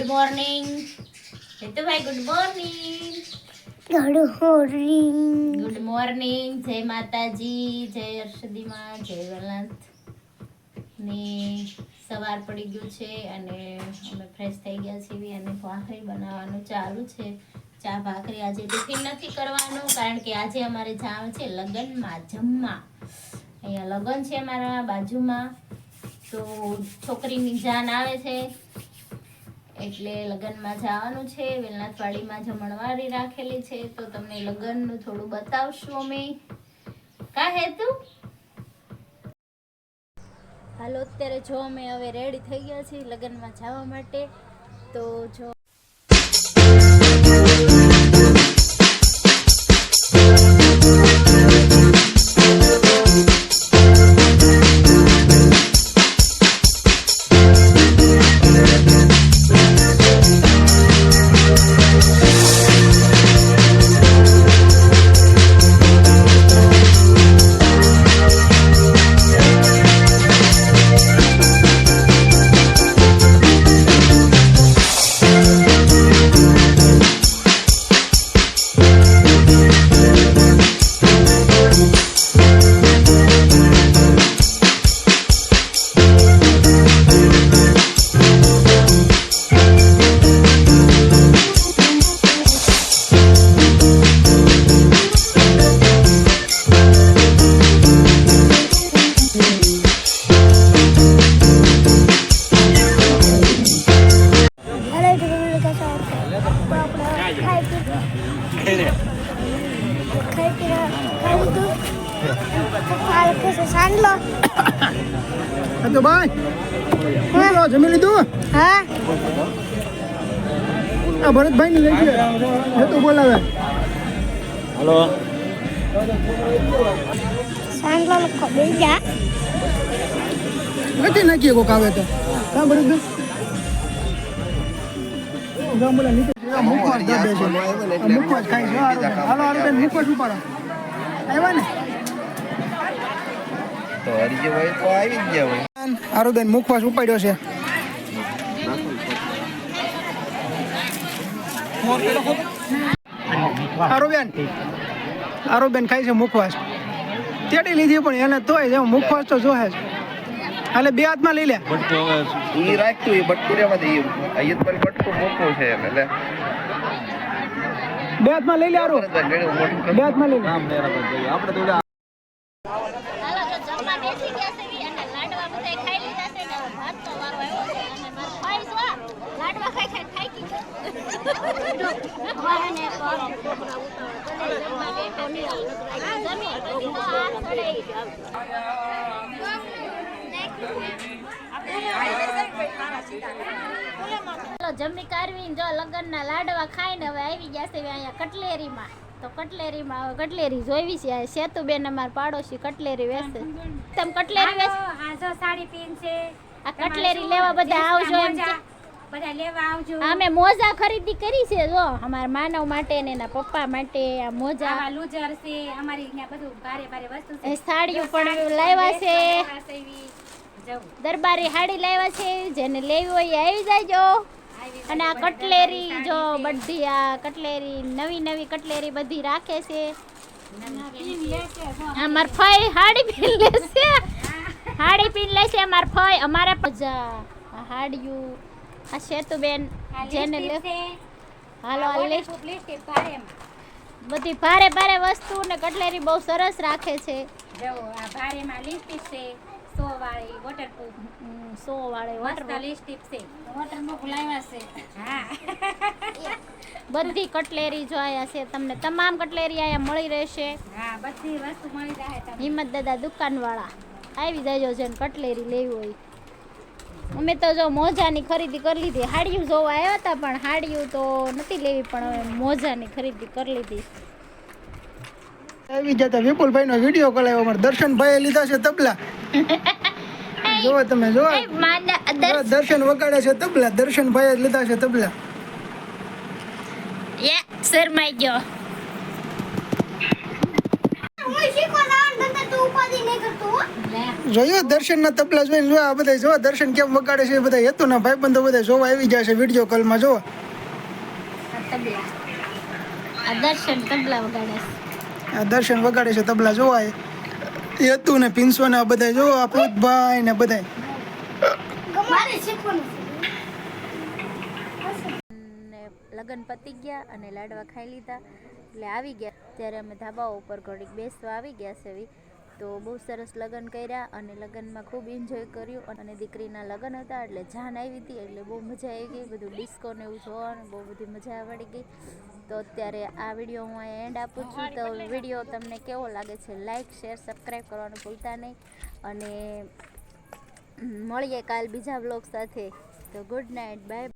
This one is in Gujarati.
Morning Hetubhai, good morning. Good morning. જય માતાજી, જય હર્ષદીમાં, જય વલનાથ. ને સવાર પડી ગયું છે અને અમે ફ્રેશ થઈ ગયા છીએ અને ભાખરી બનાવવાનું ચાલુ છે. ચા ભાખરી આજે ટિફિન નથી કરવાનું કારણ કે આજે અમારે જવાનું છે લગ્નમાં જમવા. અહીંયા લગ્ન છે અમારા બાજુમાં, તો છોકરીની જાન આવે છે એટલે લગ્નમાં જવાનું છે. વેલનાથવાડીમાં જમણવારી રાખેલી છે, તો તમને લગ્નનું થોડું બતાવશું અમે. કા હેતુ? હાલો, અત્યારે જો અમે હવે રેડી થઈ ગયા છીએ લગ્નમાં જવા માટે. તો જો તો ભાઈ જમી લીધું? હા. આ ભરતભાઈ ની લઈ હેતુ બોલાવે. હલો, સાંજલો લખો બેજા નથી નાખીએ કોક આવે તો. કા ભરતભાઈ ગામડા નીચે મુખવાસ દે છે. મુખવાસ ખાઈ જો. હાલો હાલો બેન, મુખવાસ ઉપાડો. આવ્યા ને તો હરીજો ભાઈ તો આવી જ ગયા હોય. આરુબેન મુખવાસ ઉપાડ્યો છે. આરુબેન ખાય છે મુખવાસ. તેડી લીધી પણ એને તોય જેમ મુખવાસ તો જોહે જ. હાલે બે હાથમાં લઈ લે. ઈ રાખતું એ બટકું રેવા દે. અહીંયા પર બટકું મોટું છે એટલે બે હાથમાં લઈ લે. આરુ બે હાથમાં લઈ લે. આપણે તો હાલો, તો જમવા બેસી ગયા છે અને લાડવા બધા ખાઈ લીધા છે ને હવે ભાતનો વારો આવ્યો છે અને મારો ભાઈ જો લાડવા ખાઈ ખાઈ થાકી ગયો. વાહને જમવા બેઠો ને જમી તો આ સડાઈ ચાલો જમી કાઢવી જો લગનના લાડવા ખાઈને હવે આવી ગયા છે અહીંયા કટલેરીમાં. તો કટલેરીમાં હવે કટલેરી જોઈવી છે. સેતુબેન અમાર પાડોશી કટલેરી વેચે. તમે કટલેરી વેચ? આ જો સાડી પીન છે. આ કટલેરી લેવા બધા આવજો એમ છે. બધા લેવા આવજો. અમે મોજા ખરીદી કરી છે જો અમારા માનવ માટે ને એના પપ્પા માટે. આ મોજા આ લુજર છે. અમારી અહીંયા બધું ભારે ભારે વસ્તુ છે. એ સાડીઓ પણ લાવ્યા છે. જવું દરબારી હાડી લાવ્યા છે. જેને લેવી હોય એ આવી જાયજો. અને આ કટલેરી જો બધી આ કટલેરી નવી નવી કટલેરી બધી રાખે છે. અમાર ફઈ હાડી પીન લેશે. હાડી પીન લેશે અમાર ફઈ. અમારે પજા આ હાડિયું આ સેતુબેન જેને લે. હાલો આ લે. બધી ભારે ભારે વસ્તુ ને કટલેરી બહુ સરસ રાખે છે. જો આ ભારેમાં લિપસ્ટિક છે. 100 વાળી વોટરપ્રૂફ. 100 વાળી મસ્ત લિપસ્ટિક છે. વોટરપ્રૂફ લાવ્યા છે. હા. બધી કટલેરી જો આયા છે. તમને તમામ કટલેરી આયા મળી રહેશે. હા, બધી વસ્તુ મળી રહે તમને. હિંમત દાદા દુકાનવાળા આવી જાયજો જેને કટલેરી લેવી હોય. અમે તો જો મોજાની ખરીદી કરી લીધી. હાડિયું જોવા આવ્યા હતા પણ હાડિયું તો નથી લેવી, પણ હવે મોજાની ખરીદી કરી લીધી. આવી જતા વિપુલભાઈ નો વિડીયો કોલ આવ્યો. અમારે દર્શનભાઈ લીધા છે તબલા. જો તમે જો દર્શન વગાડે છે તબલા. દર્શનભાઈ લીધા છે તબલા. શરમાઈ ગયો. શીખો ના તું જોયું દર્શનના તબલા જોઈને જો આ બધા જો દર્શન કેમ વગાડે છે એ બધા હેતુના ભાઈબંધો બધા જોવા આવી ગયા છે વિડીયો કોલમાં જો તબલા આ દર્શન તબલા વગાડે છે. આ દર્શન વગાડે છે તબલા જોવા હેતુ ને પિન્સો ને બધા જો આ ભૂતભાઈ ને બધા ને લગ્ન પતી ગયા અને લાડવા ખાઈ લીધા એટલે આવી ગયા. ત્યારે અમે ધાબા ઉપર ઘડીક બેસવા આવી ગયા છે એવી. તો બહુ સરસ લગ્ન કર્યા અને લગ્નમાં ખૂબ એન્જોય કર્યું અને દીકરીના લગ્ન હતા એટલે જાન આવી હતી એટલે બહુ મજા આવી ગઈ. બધું ડિસ્કો ને એવું જોવાનું બહુ બધી મજા પડી ગઈ. તો અત્યારે આ વિડીયો હું અહીંયા એન્ડ આપું છું. તો વિડીયો તમને કેવો લાગે છે લાઈક શેર સબસ્ક્રાઈબ કરવાનું ભૂલતા નહીં અને મળીએ કાલ બીજા બ્લોગ સાથે. તો ગુડ નાઇટ બાય.